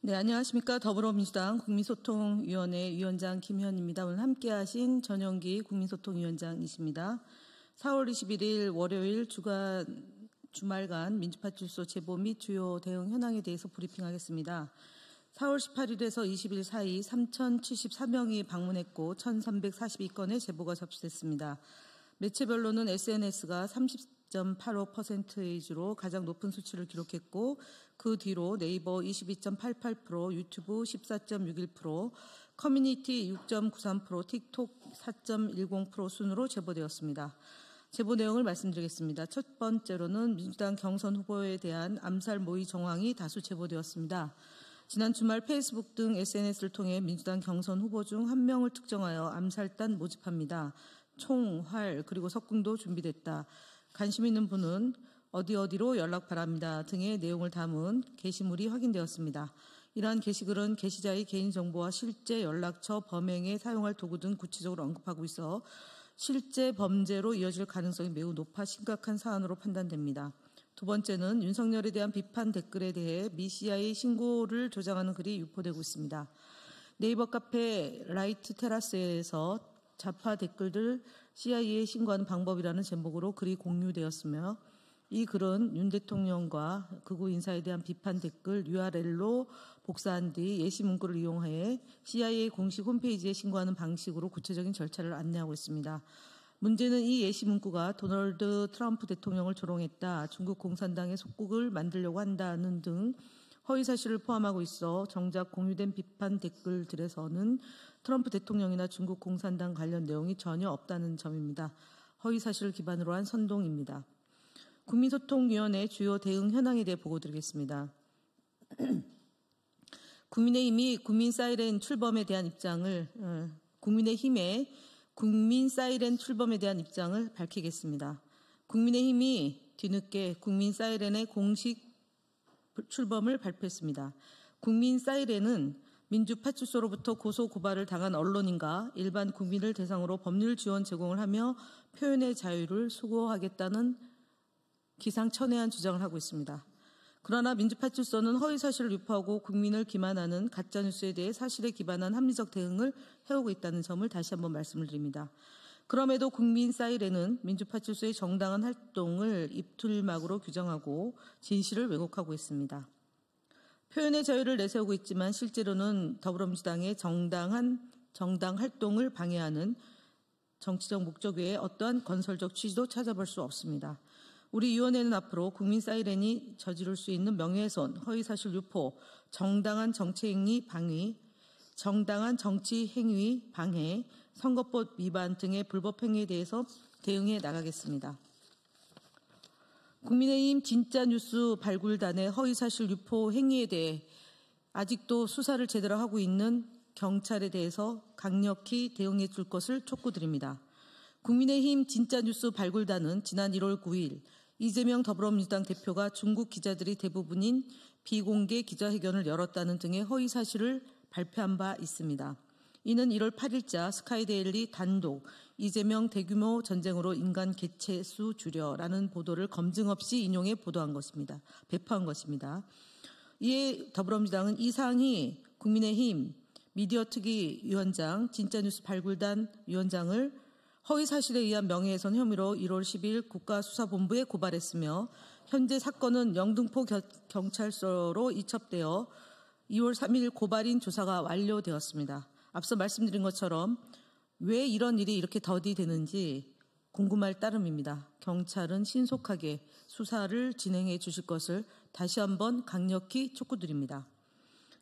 네, 안녕하십니까. 더불어민주당 국민소통위원회 위원장 김현입니다. 오늘 함께하신 전영기 국민소통위원장이십니다. 4월 21일 월요일 주말간 민주파출소 제보 및 주요 대응 현황에 대해서 브리핑하겠습니다. 4월 18일에서 20일 사이 3,074명이 방문했고 1,342건의 제보가 접수됐습니다. 매체별로는 SNS가 30.85% 위주로 가장 높은 수치를 기록했고 그 뒤로 네이버 22.88%, 유튜브 14.61%, 커뮤니티 6.93%, 틱톡 4.10% 순으로 제보되었습니다. 제보 내용을 말씀드리겠습니다. 첫 번째로는 민주당 경선 후보에 대한 암살 모의 정황이 다수 제보되었습니다. 지난 주말 페이스북 등 SNS를 통해 민주당 경선 후보 중 한 명을 특정하여 암살단 모집합니다. 총, 활, 그리고 석궁도 준비됐다. 관심 있는 분은 어디로 연락 바랍니다 등의 내용을 담은 게시물이 확인되었습니다. 이러한 게시글은 게시자의 개인정보와 실제 연락처, 범행에 사용할 도구 등 구체적으로 언급하고 있어 실제 범죄로 이어질 가능성이 매우 높아 심각한 사안으로 판단됩니다. 두 번째는 윤석열에 대한 비판 댓글에 대해 미 CIA 신고를 조장하는 글이 유포되고 있습니다. 네이버 카페 라이트 테라스에서 좌파 댓글들 CIA에 신고하는 방법이라는 제목으로 글이 공유되었으며 이 글은 윤 대통령과 극우 인사에 대한 비판 댓글 URL로 복사한 뒤 예시 문구를 이용해 CIA 공식 홈페이지에 신고하는 방식으로 구체적인 절차를 안내하고 있습니다. 문제는 이 예시 문구가 도널드 트럼프 대통령을 조롱했다, 중국 공산당의 속국을 만들려고 한다는 등 허위 사실을 포함하고 있어 정작 공유된 비판 댓글들에서는 트럼프 대통령이나 중국 공산당 관련 내용이 전혀 없다는 점입니다. 허위 사실을 기반으로 한 선동입니다. 국민소통위원회 주요 대응 현황에 대해 보고드리겠습니다. 국민의힘이 국민 사이렌 출범에 대한 입장을 밝히겠습니다. 국민의힘이 뒤늦게 국민 사이렌의 공식 출범을 발표했습니다. 국민 사이렌은 민주파출소로부터 고소 고발을 당한 언론인과 일반 국민을 대상으로 법률 지원 제공을 하며 표현의 자유를 수호하겠다는 기상천외한 주장을 하고 있습니다. 그러나 민주파출소는 허위사실을 유포하고 국민을 기만하는 가짜뉴스에 대해 사실에 기반한 합리적 대응을 해오고 있다는 점을 다시 한번 말씀을 드립니다. 그럼에도 국민 사이렌은 민주파출소의 정당한 활동을 입틀막으로 규정하고 진실을 왜곡하고 있습니다. 표현의 자유를 내세우고 있지만 실제로는 더불어민주당의 정당 활동을 방해하는 정치적 목적 외에 어떠한 건설적 취지도 찾아볼 수 없습니다. 우리 위원회는 앞으로 국민 사이렌이 저지를 수 있는 명예훼손, 허위사실 유포, 정당한 정치 행위 방해, 선거법 위반 등의 불법 행위에 대해서 대응해 나가겠습니다. 국민의힘 진짜뉴스 발굴단의 허위사실 유포 행위에 대해 아직도 수사를 제대로 하고 있는 경찰에 대해서 강력히 대응해 줄 것을 촉구드립니다. 국민의힘 진짜뉴스 발굴단은 지난 1월 9일 이재명 더불어민주당 대표가 중국 기자들이 대부분인 비공개 기자회견을 열었다는 등의 허위사실을 발표한 바 있습니다. 이는 1월 8일자 스카이데일리 단독 이재명 대규모 전쟁으로 인간 개체수 줄여라는 보도를 검증 없이 인용해 배포한 것입니다. 이에 더불어민주당은 이 사항이 국민의힘 미디어특위 위원장, 진짜뉴스 발굴단 위원장을 허위사실에 의한 명예훼손 혐의로 1월 10일 국가수사본부에 고발했으며 현재 사건은 영등포 경찰서로 이첩되어 2월 3일 고발인 조사가 완료되었습니다. 앞서 말씀드린 것처럼 왜 이런 일이 이렇게 더디되는지 궁금할 따름입니다. 경찰은 신속하게 수사를 진행해 주실 것을 다시 한번 강력히 촉구드립니다.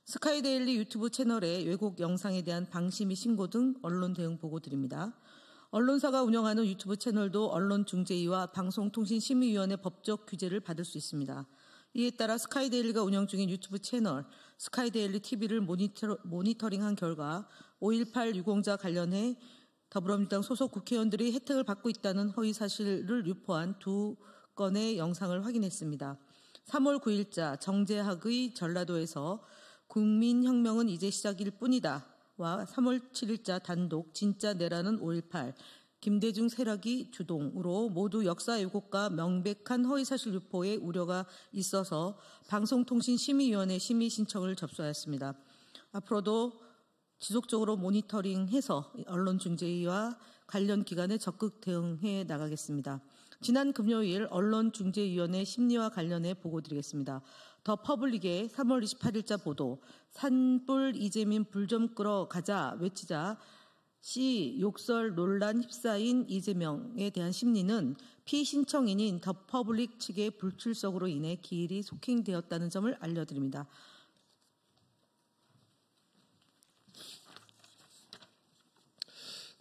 스카이데일리 유튜브 채널의 왜곡 영상에 대한 방심이 신고 등 언론 대응 보고 드립니다. 언론사가 운영하는 유튜브 채널도 언론중재위와 방송통신심의위원회 법적 규제를 받을 수 있습니다. 이에 따라 스카이데일리가 운영 중인 유튜브 채널 스카이데일리 TV를 모니터링한 결과 5.18 유공자 관련해 더불어민주당 소속 국회의원들이 혜택을 받고 있다는 허위사실을 유포한 2건의 영상을 확인했습니다. 3월 9일자 정재학의 전라도에서 국민혁명은 이제 시작일 뿐이다 와 3월 7일자 단독 진짜 내라는 5.18 김대중 세력이 주동으로 모두 역사 왜곡과 명백한 허위사실 유포의 우려가 있어서 방송통신심의위원회 심의 신청을 접수하였습니다. 앞으로도 지속적으로 모니터링해서 언론중재위와 관련 기관에 적극 대응해 나가겠습니다. 지난 금요일 언론중재위원회 심리와 관련해 보고드리겠습니다. 더 퍼블릭의 3월 28일자 보도, 산불 이재민 불 좀 끌어 가자 외치자 시 욕설 논란 휩싸인 이재명에 대한 심리는 피신청인인 더 퍼블릭 측의 불출석으로 인해 기일이 속행되었다는 점을 알려드립니다.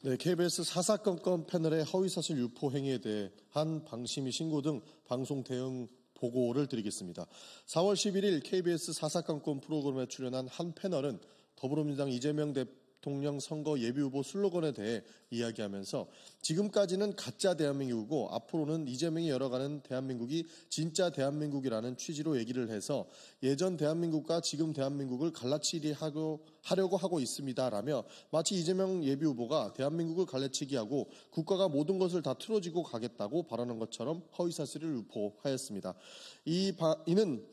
네, KBS 사사건건 패널의 허위사실 유포 행위에 대한 방심위 신고 등 방송 대응 보고를 드리겠습니다. 4월 11일 KBS 사사건건 프로그램에 출연한 한 패널은 더불어민주당 이재명 대통령 선거 예비후보 슬로건에 대해 이야기하면서 지금까지는 가짜 대한민국이고 앞으로는 이재명이 열어가는 대한민국이 진짜 대한민국이라는 취지로 얘기를 해서 예전 대한민국과 지금 대한민국을 갈라치기 하려고 하고 있습니다라며 마치 이재명 예비후보가 대한민국을 갈라치기 하고 국가가 모든 것을 다 틀어지고 가겠다고 발언한 것처럼 허위사실을 유포하였습니다. 이는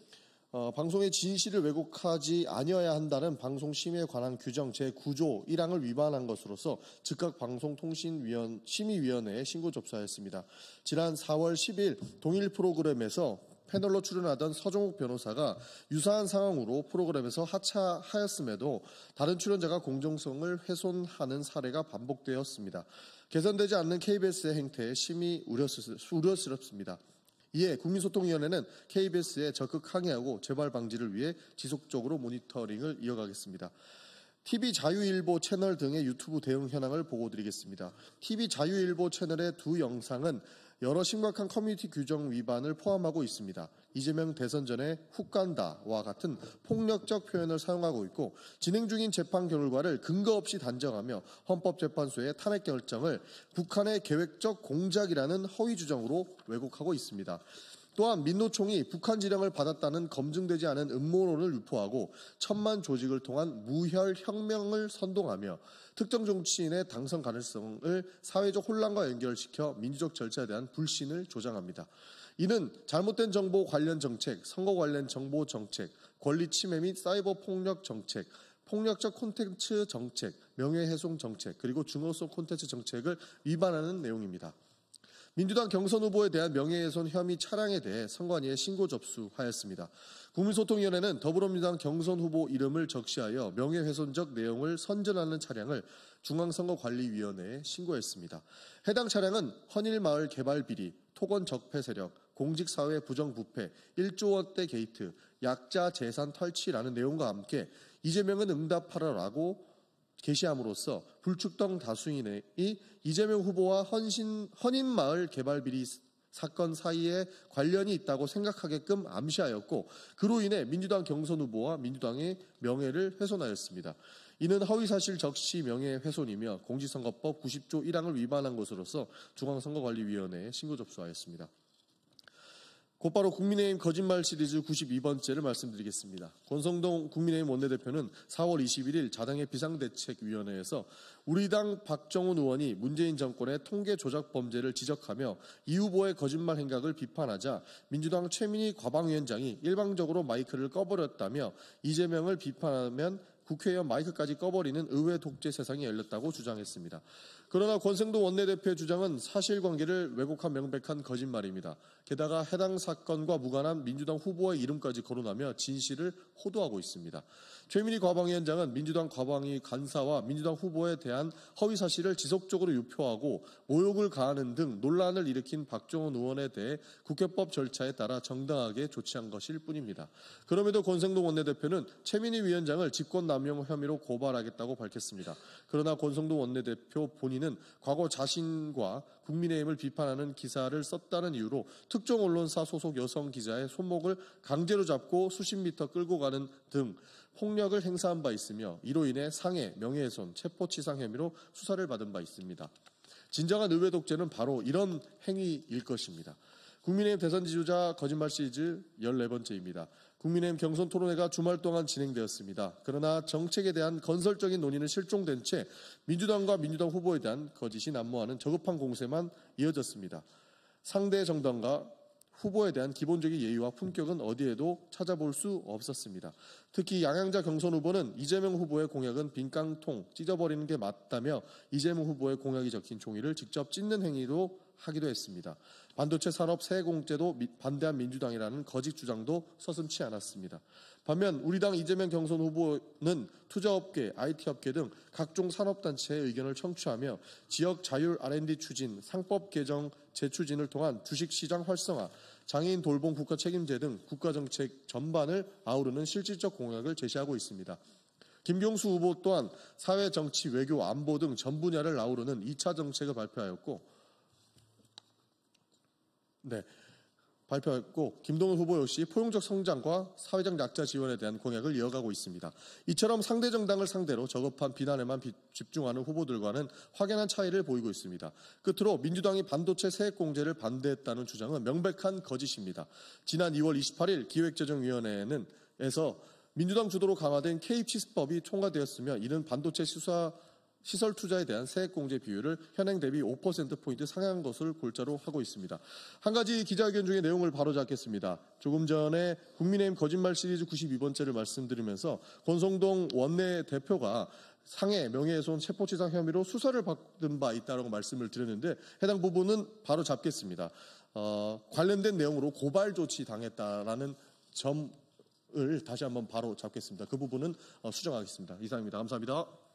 방송의 진실을 왜곡하지 아니어야 한다는 방송심의에 관한 규정 제9조 1항을 위반한 것으로서 즉각 방송통신심의위원회에 신고 접수하였습니다. 지난 4월 10일 동일 프로그램에서 패널로 출연하던 서종욱 변호사가 유사한 상황으로 프로그램에서 하차하였음에도 다른 출연자가 공정성을 훼손하는 사례가 반복되었습니다. 개선되지 않는 KBS의 행태에 심히 우려스럽습니다. 이에 국민소통위원회는 KBS에 적극 항의하고 재발 방지를 위해 지속적으로 모니터링을 이어가겠습니다. TV자유일보 채널 등의 유튜브 대응 현황을 보고드리겠습니다. TV자유일보 채널의 두 영상은 여러 심각한 커뮤니티 규정 위반을 포함하고 있습니다. 이재명 대선 전에 훅 간다와 같은 폭력적 표현을 사용하고 있고 진행 중인 재판 결과를 근거 없이 단정하며 헌법재판소의 탄핵 결정을 북한의 계획적 공작이라는 허위 주장으로 왜곡하고 있습니다. 또한 민노총이 북한 지령을 받았다는 검증되지 않은 음모론을 유포하고 천만 조직을 통한 무혈 혁명을 선동하며 특정 정치인의 당선 가능성을 사회적 혼란과 연결시켜 민주적 절차에 대한 불신을 조장합니다. 이는 잘못된 정보 관련 정책, 선거 관련 정보 정책, 권리 침해 및 사이버 폭력 정책, 폭력적 콘텐츠 정책, 명예훼손 정책, 그리고 중어성 콘텐츠 정책을 위반하는 내용입니다. 민주당 경선 후보에 대한 명예훼손 혐의 차량에 대해 선관위에 신고 접수하였습니다. 국민소통위원회는 더불어민주당 경선 후보 이름을 적시하여 명예훼손적 내용을 선전하는 차량을 중앙선거관리위원회에 신고했습니다. 해당 차량은 헌일마을 개발 비리, 토건 적폐 세력, 공직사회 부정부패, 1조 원대 게이트, 약자 재산 털치라는 내용과 함께 이재명은 응답하라라고 게시함으로써 불출동 다수인이 이재명 후보와 헌인마을 개발 비리 사건 사이에 관련이 있다고 생각하게끔 암시하였고 그로 인해 민주당 경선 후보와 민주당의 명예를 훼손하였습니다. 이는 허위사실 적시 명예훼손이며 공직선거법 90조 1항을 위반한 것으로서 중앙선거관리위원회에 신고 접수하였습니다. 곧바로 국민의힘 거짓말 시리즈 92번째를 말씀드리겠습니다. 권성동 국민의힘 원내대표는 4월 21일 자당의 비상대책위원회에서 우리 당 박정훈 의원이 문재인 정권의 통계 조작 범죄를 지적하며 이 후보의 거짓말 행각을 비판하자 민주당 최민희 과방위원장이 일방적으로 마이크를 꺼버렸다며 이재명을 비판하면 국회의원 마이크까지 꺼버리는 의회 독재 세상이 열렸다고 주장했습니다. 그러나 권성동 원내대표의 주장은 사실관계를 왜곡한 명백한 거짓말입니다. 게다가 해당 사건과 무관한 민주당 후보의 이름까지 거론하며 진실을 호도하고 있습니다. 최민희 과방위원장은 민주당 과방위 간사와 민주당 후보에 대한 허위사실을 지속적으로 유포하고 모욕을 가하는 등 논란을 일으킨 박정훈 의원에 대해 국회법 절차에 따라 정당하게 조치한 것일 뿐입니다. 그럼에도 권성동 원내대표는 최민희 위원장을 직권남용 혐의로 고발하겠다고 밝혔습니다. 그러나 권성동 원내대표 본인은 과거 자신과 국민의힘을 비판하는 기사를 썼다는 이유로 특정 언론사 소속 여성 기자의 손목을 강제로 잡고 수십 미터 끌고 가는 등 폭력을 행사한 바 있으며 이로 인해 상해, 명예훼손, 체포치상 혐의로 수사를 받은 바 있습니다. 진정한 의회 독재는 바로 이런 행위일 것입니다. 국민의힘 대선 지주자 거짓말 시리즈 14번째입니다. 국민의힘 경선 토론회가 주말 동안 진행되었습니다. 그러나 정책에 대한 건설적인 논의는 실종된 채 민주당과 민주당 후보에 대한 거짓이 난무하는 저급한 공세만 이어졌습니다. 상대 정당과 후보에 대한 기본적인 예의와 품격은 어디에도 찾아볼 수 없었습니다. 특히 양양자 경선 후보는 이재명 후보의 공약은 빈깡통 찢어버리는 게 맞다며 이재명 후보의 공약이 적힌 종이를 직접 찢는 행위도 하기도 했습니다. 반도체 산업 세공제도 반대한 민주당이라는 거짓 주장도 서슴지 않았습니다. 반면 우리 당 이재명 경선 후보는 투자업계, IT업계 등 각종 산업단체의 의견을 청취하며 지역 자율 R&D 추진, 상법 개정 재추진을 통한 주식시장 활성화, 장애인 돌봄 국가 책임제 등 국가정책 전반을 아우르는 실질적 공약을 제시하고 있습니다. 김경수 후보 또한 사회, 정치, 외교, 안보 등 전 분야를 아우르는 2차 정책을 발표했고 김동연 후보 역시 포용적 성장과 사회적 약자 지원에 대한 공약을 이어가고 있습니다. 이처럼 상대 정당을 상대로 저급한 비난에만 집중하는 후보들과는 확연한 차이를 보이고 있습니다. 끝으로 민주당이 반도체 세액공제를 반대했다는 주장은 명백한 거짓입니다. 지난 2월 28일 기획재정위원회에서 민주당 주도로 강화된 K칩스법이 통과되었으며 이는 반도체 시설 투자에 대한 세액공제 비율을 현행 대비 5%포인트 상향한 것을 골자로 하고 있습니다. 한 가지 기자회견 중에 내용을 바로잡겠습니다. 조금 전에 국민의힘 거짓말 시리즈 92번째를 말씀드리면서 권성동 원내대표가 상해 명예훼손 체포치상 혐의로 수사를 받은 바 있다고 말씀을 드렸는데 해당 부분은 바로 잡겠습니다. 관련된 내용으로 고발 조치 당했다라는 점을 다시 한번 바로 잡겠습니다. 그 부분은 수정하겠습니다. 이상입니다. 감사합니다.